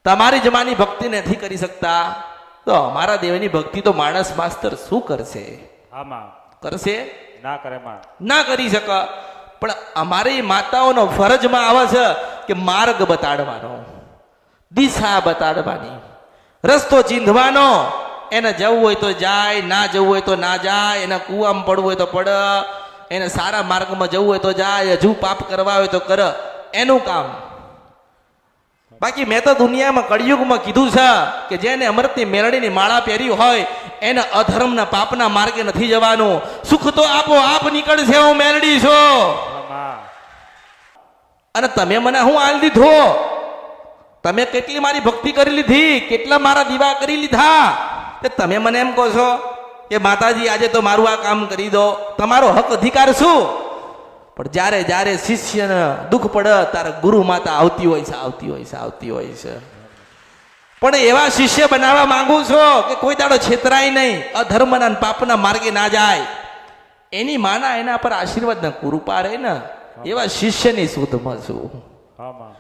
તમારી જમાની ભક્તિ નથી કરી શકતા તો અમારા દેવની ભક્તિ તો માણસ માસ્તર શું કરશે? આમાં કરશે? ના કરે માં. ના કરી શકે. પણ અમારી માતાઓનો ફરજમાં આવે છે કે માર્ગ બતાડવાનો, દિશા બતાડવાની, રસ્તો ચીંધવાનો. એને જવું હોય તો જાય, ના જવું હોય તો ના જાય, એને કૂવામાં પડવું હોય તો પડ, એને સારા માર્ગમાં જવું હોય તો જાય, હજુ પાપ કરવા હોય તો કર, એનું કામ. બાકી મેં તો દુનિયામાં કળિયુગમાં કીધું છે કે જેને અમૃતની મેળડીની માળા પહેરી હોય એને અધર્મના પાપના માર્ગે નથી જવાનું. સુખ તો આપો આપ નીકળશે, હું મેળડી છો. માં અને તમે મને હું આલ દીધો? તમે કેટલી મારી ભક્તિ કરી લીધી, કેટલા મારા દીવા કરી લીધા, તે તમે મને એમ કહો છો કે માતાજી આજે તો મારું આ કામ કરી દો. તમારો હક અધિકાર શું? પણ જ્યારે જ્યારે શિષ્યને દુઃખ પડે ત્યારે ગુરુ માતા આવતી હોય છે, આવતી હોય છે, આવતી હોય છે. પણ એવા શિષ્ય બનાવવા માંગુ છો કે કોઈ દાડો છેતરાય નહીં, અધર્મના અને પાપના માર્ગે ના જાય. એની માના એના પર આશીર્વાદ ના કૃપા રહે ને, એવા શિષ્યની શોધમાં છું. હા માં.